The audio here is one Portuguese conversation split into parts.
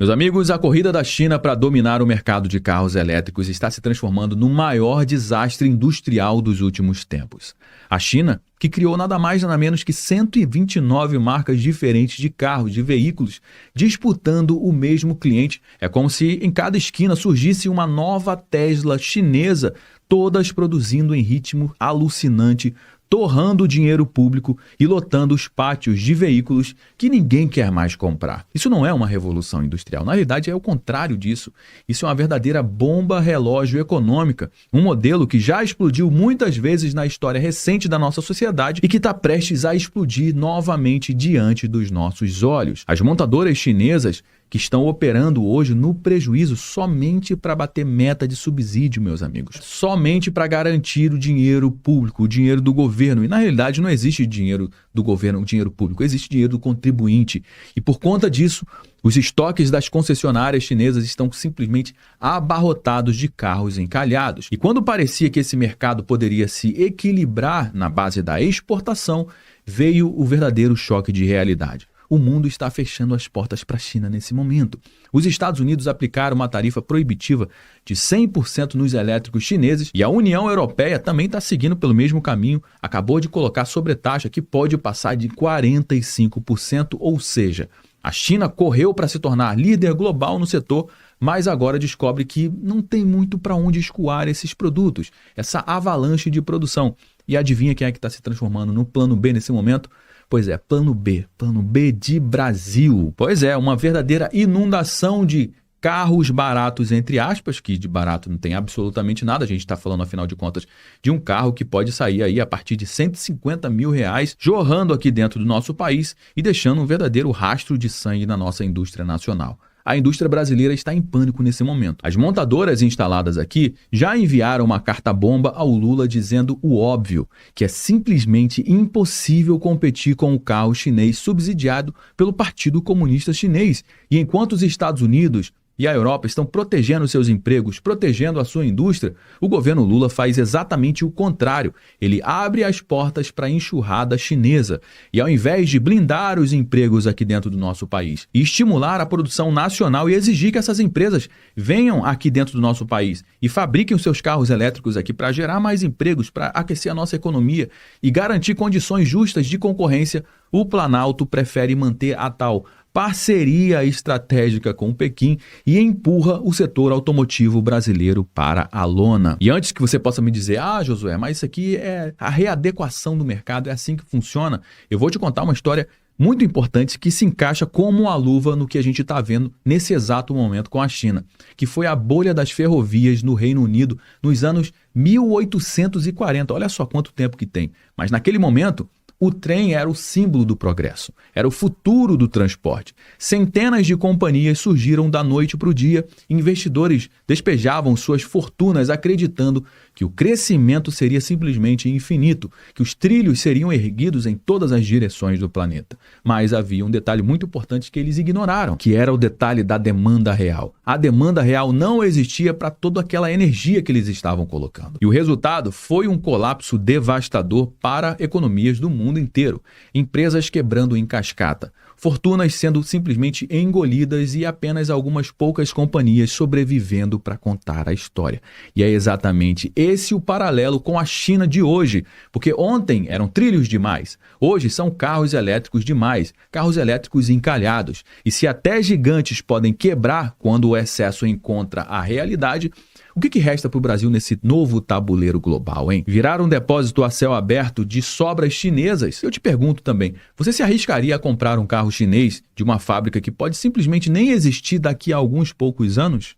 Meus amigos, a corrida da China para dominar o mercado de carros elétricos está se transformando no maior desastre industrial dos últimos tempos. A China, que criou nada mais nada menos que 129 marcas diferentes de carros, de veículos, disputando o mesmo cliente. É como se em cada esquina surgisse uma nova Tesla chinesa, todas produzindo em ritmo alucinante, torrando o dinheiro público e lotando os pátios de veículos que ninguém quer mais comprar. Isso não é uma revolução industrial, na realidade é o contrário disso. Isso é uma verdadeira bomba relógio econômica, um modelo que já explodiu muitas vezes na história recente da nossa sociedade e que está prestes a explodir novamente diante dos nossos olhos. As montadoras chinesas que estão operando hoje no prejuízo somente para bater meta de subsídio, meus amigos. Somente para garantir o dinheiro público, o dinheiro do governo. E na realidade não existe dinheiro do governo, o dinheiro público, existe dinheiro do contribuinte. E por conta disso, os estoques das concessionárias chinesas estão simplesmente abarrotados de carros encalhados. E quando parecia que esse mercado poderia se equilibrar na base da exportação, veio o verdadeiro choque de realidade. O mundo está fechando as portas para a China nesse momento. Os Estados Unidos aplicaram uma tarifa proibitiva de 100% nos elétricos chineses e a União Europeia também está seguindo pelo mesmo caminho. Acabou de colocar sobretaxa que pode passar de 45%, ou seja, a China correu para se tornar líder global no setor, mas agora descobre que não tem muito para onde escoar esses produtos, essa avalanche de produção. E adivinha quem é que está se transformando no plano B nesse momento? Pois é, plano B de Brasil. Pois é, uma verdadeira inundação de carros baratos, entre aspas, que de barato não tem absolutamente nada. A gente está falando, afinal de contas, de um carro que pode sair aí a partir de R$150 mil, jorrando aqui dentro do nosso país e deixando um verdadeiro rastro de sangue na nossa indústria nacional. A indústria brasileira está em pânico nesse momento. As montadoras instaladas aqui já enviaram uma carta-bomba ao Lula dizendo o óbvio, que é simplesmente impossível competir com o carro chinês subsidiado pelo Partido Comunista Chinês. E enquanto os Estados Unidos e a Europa estão protegendo seus empregos, protegendo a sua indústria, o governo Lula faz exatamente o contrário. Ele abre as portas para a enxurrada chinesa e, ao invés de blindar os empregos aqui dentro do nosso país e estimular a produção nacional e exigir que essas empresas venham aqui dentro do nosso país e fabriquem os seus carros elétricos aqui para gerar mais empregos, para aquecer a nossa economia e garantir condições justas de concorrência, o Planalto prefere manter a tal parceria estratégica com o Pequim e empurra o setor automotivo brasileiro para a lona. E antes que você possa me dizer, Josué, mas isso aqui é a readequação do mercado, é assim que funciona, eu vou te contar uma história muito importante que se encaixa como a luva no que a gente está vendo nesse exato momento com a China, que foi a bolha das ferrovias no Reino Unido nos anos 1840. Olha só quanto tempo que tem. Mas naquele momento, o trem era o símbolo do progresso, era o futuro do transporte. Centenas de companhias surgiram da noite para o dia, investidores despejavam suas fortunas acreditando que o crescimento seria simplesmente infinito, que os trilhos seriam erguidos em todas as direções do planeta. Mas havia um detalhe muito importante que eles ignoraram, que era o detalhe da demanda real. A demanda real não existia para toda aquela energia que eles estavam colocando. E o resultado foi um colapso devastador para economias do mundo inteiro. Empresas quebrando em cascata, fortunas sendo simplesmente engolidas e apenas algumas poucas companhias sobrevivendo para contar a história. E é exatamente esse o paralelo com a China de hoje, porque ontem eram trilhos demais, hoje são carros elétricos demais, carros elétricos encalhados. E se até gigantes podem quebrar quando o excesso encontra a realidade, o que resta para o Brasil nesse novo tabuleiro global, hein? Virar um depósito a céu aberto de sobras chinesas? Eu te pergunto também, você se arriscaria a comprar um carro chinês de uma fábrica que pode simplesmente nem existir daqui a alguns poucos anos?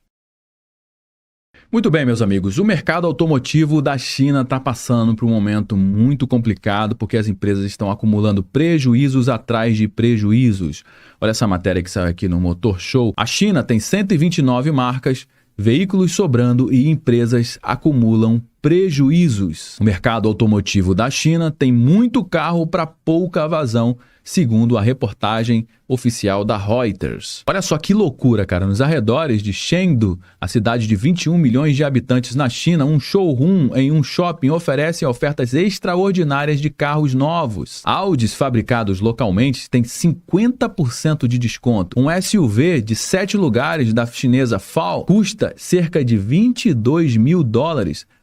Muito bem, meus amigos, o mercado automotivo da China está passando por um momento muito complicado porque as empresas estão acumulando prejuízos atrás de prejuízos. Olha essa matéria que saiu aqui no Motor Show. A China tem 129 marcas, veículos sobrando e empresas acumulam prejuízos. O mercado automotivo da China tem muito carro para pouca vazão, segundo a reportagem oficial da Reuters. Olha só que loucura, cara. Nos arredores de Chengdu, a cidade de 21 milhões de habitantes na China, um showroom em um shopping oferece ofertas extraordinárias de carros novos. Audis fabricados localmente têm 50% de desconto. Um SUV de 7 lugares da chinesa FAW custa cerca de $22 mil,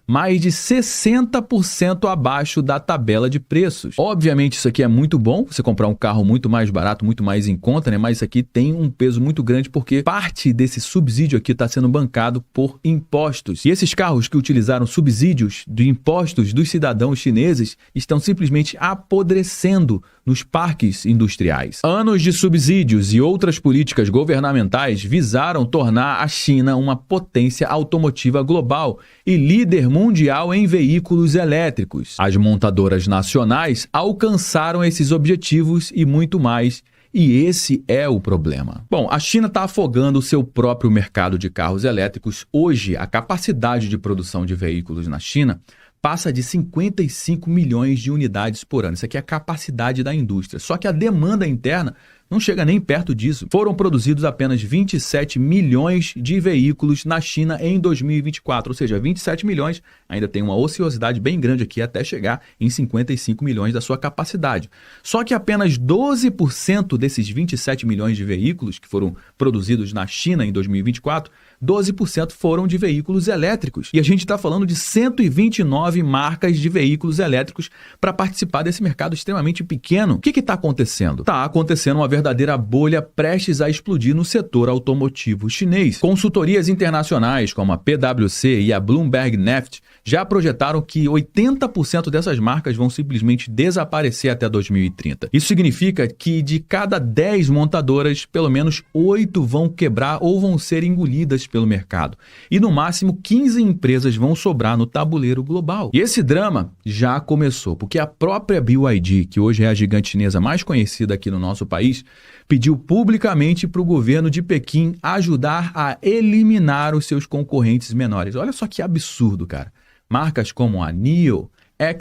mais de 60% abaixo da tabela de preços. Obviamente isso aqui é muito bom, você comprar um carro muito mais barato, muito mais em conta, né? Mas isso aqui tem um peso muito grande porque parte desse subsídio aqui está sendo bancado por impostos. E esses carros que utilizaram subsídios de impostos dos cidadãos chineses estão simplesmente apodrecendo nos parques industriais. Anos de subsídios e outras políticas governamentais visaram tornar a China uma potência automotiva global e líder mundial em veículos elétricos. As montadoras nacionais alcançaram esses objetivos e muito mais, e esse é o problema. Bom, a China está afogando o seu próprio mercado de carros elétricos. Hoje, a capacidade de produção de veículos na China passa de 55 milhões de unidades por ano. Isso aqui é a capacidade da indústria. Só que a demanda interna não chega nem perto disso. Foram produzidos apenas 27 milhões de veículos na China em 2024, ou seja, 27 milhões, ainda tem uma ociosidade bem grande aqui até chegar em 55 milhões da sua capacidade. Só que apenas 12% desses 27 milhões de veículos que foram produzidos na China em 2024, 12% foram de veículos elétricos. E a gente está falando de 129 marcas de veículos elétricos para participar desse mercado extremamente pequeno. O que está acontecendo? Está acontecendo uma verdadeira bolha prestes a explodir no setor automotivo chinês. Consultorias internacionais como a PwC e a Bloomberg Neft já projetaram que 80% dessas marcas vão simplesmente desaparecer até 2030. Isso significa que de cada 10 montadoras, pelo menos 8 vão quebrar ou vão ser engolidas pelo mercado. E no máximo 15 empresas vão sobrar no tabuleiro global. E esse drama já começou, porque a própria BYD, que hoje é a gigante chinesa mais conhecida aqui no nosso país, pediu publicamente para o governo de Pequim ajudar a eliminar os seus concorrentes menores. Olha só que absurdo, cara. Marcas como a NIO,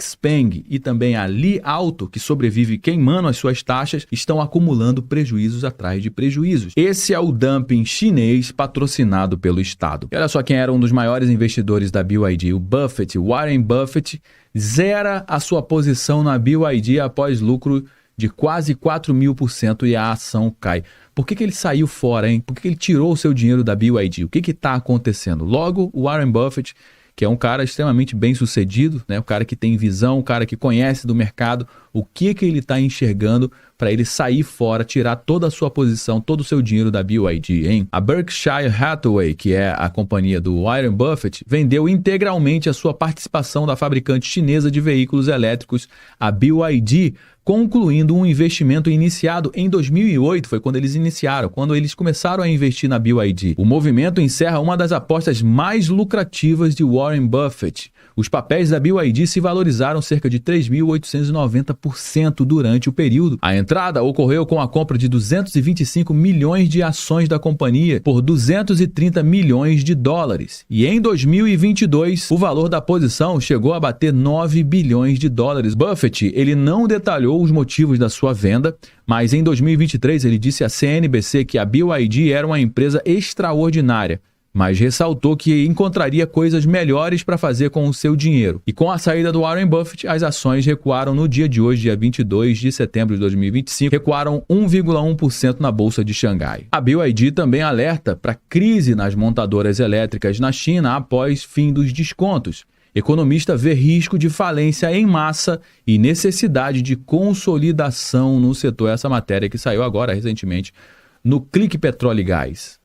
Xpeng e também a Li Auto, que sobrevive queimando as suas taxas, estão acumulando prejuízos atrás de prejuízos. Esse é o dumping chinês patrocinado pelo Estado. E olha só quem era um dos maiores investidores da BYD, o Buffett, Warren Buffett, zera a sua posição na BYD após lucro de quase 4.000% e a ação cai. Por que ele saiu fora, hein? Por que ele tirou o seu dinheiro da BYD? O que está acontecendo? Logo, o Warren Buffett, que é um cara extremamente bem sucedido, né? Um cara que tem visão, um cara que conhece do mercado, o que ele está enxergando para ele sair fora, tirar toda a sua posição, todo o seu dinheiro da BYD, hein? A Berkshire Hathaway, que é a companhia do Warren Buffett, vendeu integralmente a sua participação da fabricante chinesa de veículos elétricos, a BYD, concluindo um investimento iniciado em 2008, foi quando eles iniciaram, quando eles começaram a investir na BYD. O movimento encerra uma das apostas mais lucrativas de Warren Buffett. Os papéis da BYD se valorizaram cerca de 3.890% durante o período. A entrada ocorreu com a compra de 225 milhões de ações da companhia por 230 milhões de dólares. E em 2022, o valor da posição chegou a bater 9 bilhões de dólares. Buffett, ele não detalhou os motivos da sua venda, mas em 2023 ele disse à CNBC que a BYD era uma empresa extraordinária, mas ressaltou que encontraria coisas melhores para fazer com o seu dinheiro. E com a saída do Warren Buffett, as ações recuaram no dia de hoje, dia 22 de setembro de 2025, recuaram 1,1% na Bolsa de Xangai. A BYD também alerta para crise nas montadoras elétricas na China após fim dos descontos. Economista vê risco de falência em massa e necessidade de consolidação no setor. Essa matéria que saiu agora recentemente no Clique Petróleo e Gás.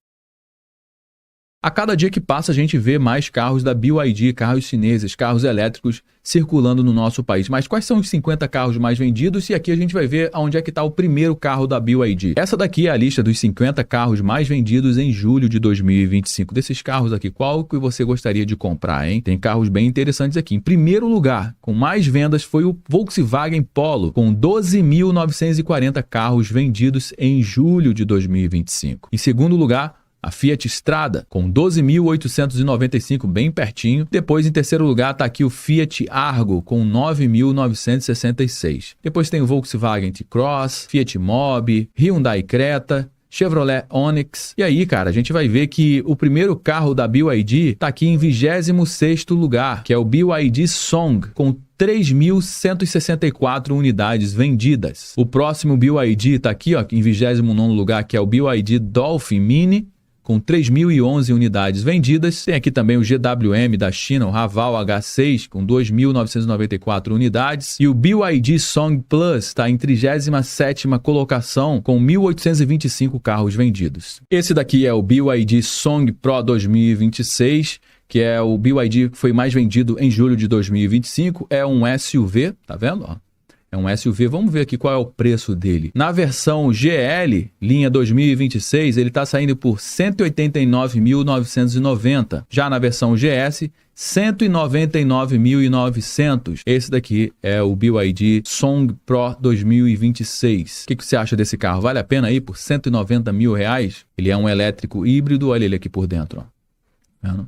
A cada dia que passa, a gente vê mais carros da BYD, carros chineses, carros elétricos circulando no nosso país. Mas quais são os 50 carros mais vendidos? E aqui a gente vai ver onde é que está o primeiro carro da BYD. Essa daqui é a lista dos 50 carros mais vendidos em julho de 2025. Desses carros aqui, qual que você gostaria de comprar, hein? Tem carros bem interessantes aqui. Em primeiro lugar, com mais vendas, foi o Volkswagen Polo, com 12.940 carros vendidos em julho de 2025. Em segundo lugar, a Fiat Strada, com 12.895, bem pertinho. Depois, em terceiro lugar, está aqui o Fiat Argo, com 9.966. Depois tem o Volkswagen T-Cross, Fiat Mobi, Hyundai Creta, Chevrolet Onix. E aí, cara, a gente vai ver que o primeiro carro da BYD está aqui em 26º lugar, que é o BYD Song, com 3.164 unidades vendidas. O próximo BYD está aqui, ó, em 29º lugar, que é o BYD Dolphin Mini, com 3.011 unidades vendidas. Tem aqui também o GWM da China, o Raval H6, com 2.994 unidades. E o BYD Song Plus está em 37ª colocação, com 1.825 carros vendidos. Esse daqui é o BYD Song Pro 2026, que é o BYD que foi mais vendido em julho de 2025. É um SUV, tá vendo? Ó. É um SUV, vamos ver aqui qual é o preço dele. Na versão GL, linha 2026, ele está saindo por 189.990. Já na versão GS, 199.900. Esse daqui é o BYD Song Pro 2026. O que você acha desse carro? Vale a pena ir por 190 mil reais? Ele é um elétrico híbrido, olha ele aqui por dentro, ó.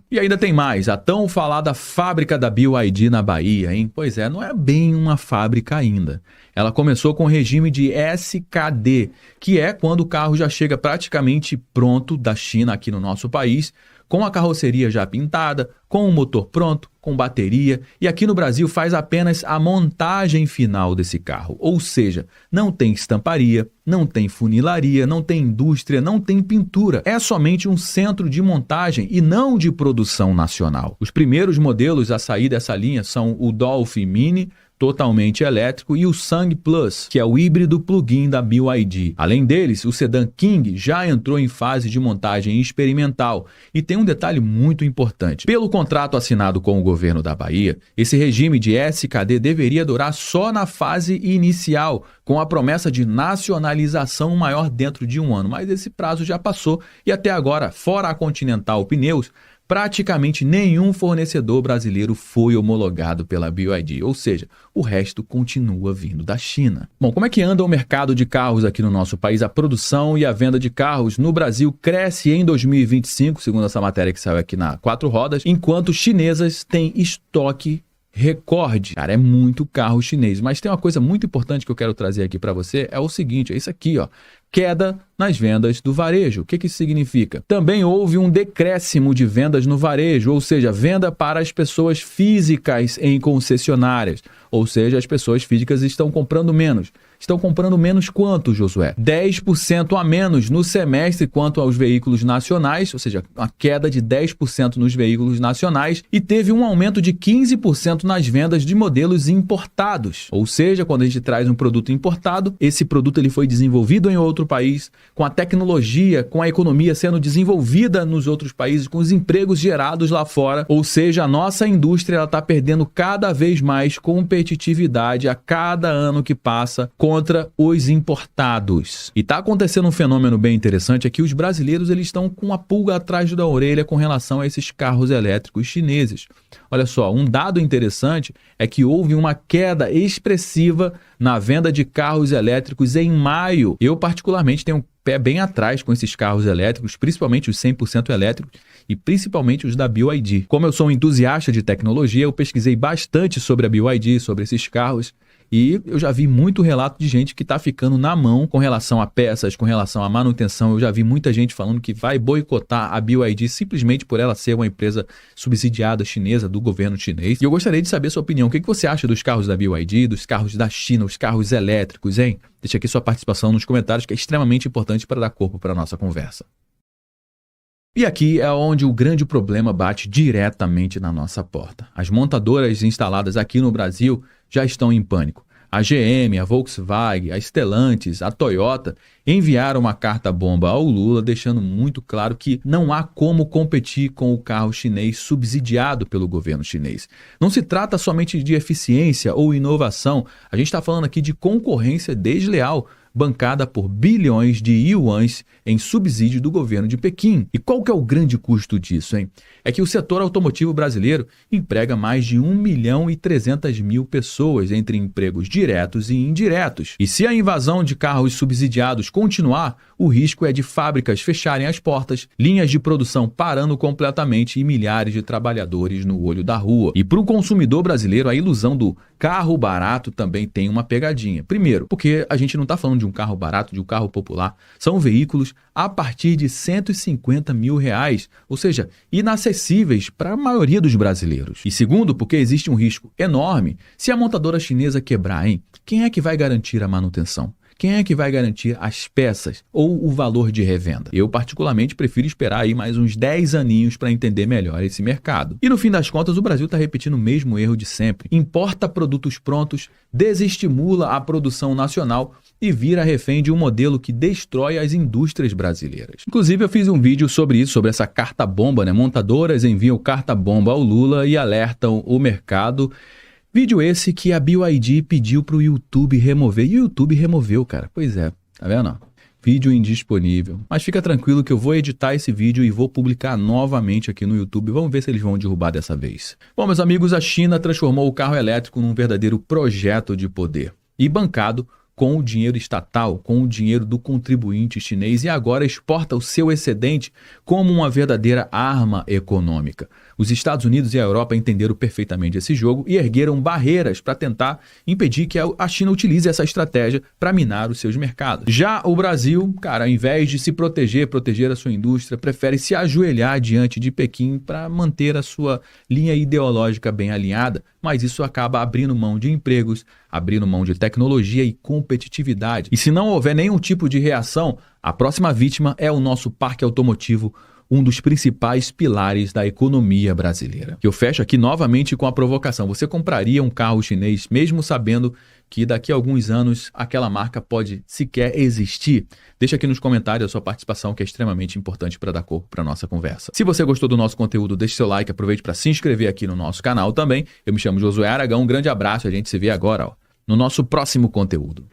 E ainda tem mais, a tão falada fábrica da BYD na Bahia, hein? Pois é, não é bem uma fábrica ainda. Ela começou com o regime de SKD, que é quando o carro já chega praticamente pronto da China aqui no nosso país, com a carroceria já pintada, com o motor pronto, com bateria, e aqui no Brasil faz apenas a montagem final desse carro. Ou seja, não tem estamparia, não tem funilaria, não tem indústria, não tem pintura. É somente um centro de montagem e não de produção nacional. Os primeiros modelos a sair dessa linha são o Dolphin Mini, totalmente elétrico, e o Song Plus, que é o híbrido plug-in da BYD. Além deles, o sedã King já entrou em fase de montagem experimental. E tem um detalhe muito importante. Pelo contrato assinado com o governo da Bahia, esse regime de SKD deveria durar só na fase inicial, com a promessa de nacionalização maior dentro de um ano. Mas esse prazo já passou e até agora, fora a Continental Pneus, praticamente nenhum fornecedor brasileiro foi homologado pela BYD, ou seja, o resto continua vindo da China. Bom, como é que anda o mercado de carros aqui no nosso país? A produção e a venda de carros no Brasil cresce em 2025, segundo essa matéria que saiu aqui na Quatro Rodas, enquanto chinesas têm estoque recorde. Cara, é muito carro chinês. Mas tem uma coisa muito importante que eu quero trazer aqui para você, é o seguinte, é isso aqui, ó. Queda nas vendas do varejo. O que isso significa? Também houve um decréscimo de vendas no varejo, ou seja, venda para as pessoas físicas em concessionárias. Ou seja, as pessoas físicas estão comprando menos. Estão comprando menos quanto, Josué? 10% a menos no semestre quanto aos veículos nacionais, ou seja, uma queda de 10% nos veículos nacionais, e teve um aumento de 15% nas vendas de modelos importados. Ou seja, quando a gente traz um produto importado, esse produto ele foi desenvolvido em outro país, com a tecnologia, com a economia sendo desenvolvida nos outros países, com os empregos gerados lá fora. Ou seja, a nossa indústria está perdendo cada vez mais competitividade a cada ano que passa contra os importados. E está acontecendo um fenômeno bem interessante, é que os brasileiros eles estão com a pulga atrás da orelha com relação a esses carros elétricos chineses. Olha só, um dado interessante é que houve uma queda expressiva na venda de carros elétricos em maio. Eu, particularmente, tenho um pé bem atrás com esses carros elétricos, principalmente os 100% elétricos e principalmente os da BYD. Como eu sou um entusiasta de tecnologia, eu pesquisei bastante sobre a BYD, sobre esses carros, e eu já vi muito relato de gente que está ficando na mão com relação a peças, com relação à manutenção. Eu já vi muita gente falando que vai boicotar a BYD simplesmente por ela ser uma empresa subsidiada chinesa do governo chinês. E eu gostaria de saber a sua opinião. O que você acha dos carros da BYD, dos carros da China, os carros elétricos, hein? Deixa aqui sua participação nos comentários, que é extremamente importante para dar corpo para a nossa conversa. E aqui é onde o grande problema bate diretamente na nossa porta. As montadoras instaladas aqui no Brasil já estão em pânico. A GM, a Volkswagen, a Stellantis, a Toyota enviaram uma carta-bomba ao Lula, deixando muito claro que não há como competir com o carro chinês subsidiado pelo governo chinês. Não se trata somente de eficiência ou inovação, a gente está falando aqui de concorrência desleal, bancada por bilhões de yuans em subsídio do governo de Pequim. E qual que é o grande custo disso, hein? É que o setor automotivo brasileiro emprega mais de 1.300.000 pessoas entre empregos diretos e indiretos. E se a invasão de carros subsidiados continuar, o risco é de fábricas fecharem as portas, linhas de produção parando completamente e milhares de trabalhadores no olho da rua. E para o consumidor brasileiro, a ilusão do carro barato também tem uma pegadinha. Primeiro, porque a gente não está falando de um carro barato, de um carro popular. São veículos a partir de R$150 mil, ou seja, inacessíveis para a maioria dos brasileiros. E segundo, porque existe um risco enorme se a montadora chinesa quebrar, hein? Quem é que vai garantir a manutenção? Quem é que vai garantir as peças ou o valor de revenda? Eu, particularmente, prefiro esperar aí mais uns 10 aninhos para entender melhor esse mercado. E no fim das contas, o Brasil está repetindo o mesmo erro de sempre. Importa produtos prontos, desestimula a produção nacional e vira refém de um modelo que destrói as indústrias brasileiras. Inclusive, eu fiz um vídeo sobre isso, sobre essa carta-bomba, né? Montadoras enviam carta-bomba ao Lula e alertam o mercado. Vídeo esse que a BYD pediu para o YouTube remover. E o YouTube removeu, cara. Pois é, tá vendo? Vídeo indisponível. Mas fica tranquilo que eu vou editar esse vídeo e vou publicar novamente aqui no YouTube. Vamos ver se eles vão derrubar dessa vez. Bom, meus amigos, a China transformou o carro elétrico num verdadeiro projeto de poder. E bancado com o dinheiro estatal, com o dinheiro do contribuinte chinês, e agora exporta o seu excedente como uma verdadeira arma econômica. Os Estados Unidos e a Europa entenderam perfeitamente esse jogo e ergueram barreiras para tentar impedir que a China utilize essa estratégia para minar os seus mercados. Já o Brasil, cara, ao invés de se proteger a sua indústria, prefere se ajoelhar diante de Pequim para manter a sua linha ideológica bem alinhada, mas isso acaba abrindo mão de empregos, abrindo mão de tecnologia e competitividade. E se não houver nenhum tipo de reação, a próxima vítima é o nosso parque automotivo, um dos principais pilares da economia brasileira. Eu fecho aqui novamente com a provocação. Você compraria um carro chinês mesmo sabendo que daqui a alguns anos aquela marca pode sequer existir? Deixa aqui nos comentários a sua participação, que é extremamente importante para dar corpo para a nossa conversa. Se você gostou do nosso conteúdo, deixe seu like, aproveite para se inscrever aqui no nosso canal também. Eu me chamo Josué Aragão, um grande abraço, a gente se vê agora no nosso próximo conteúdo.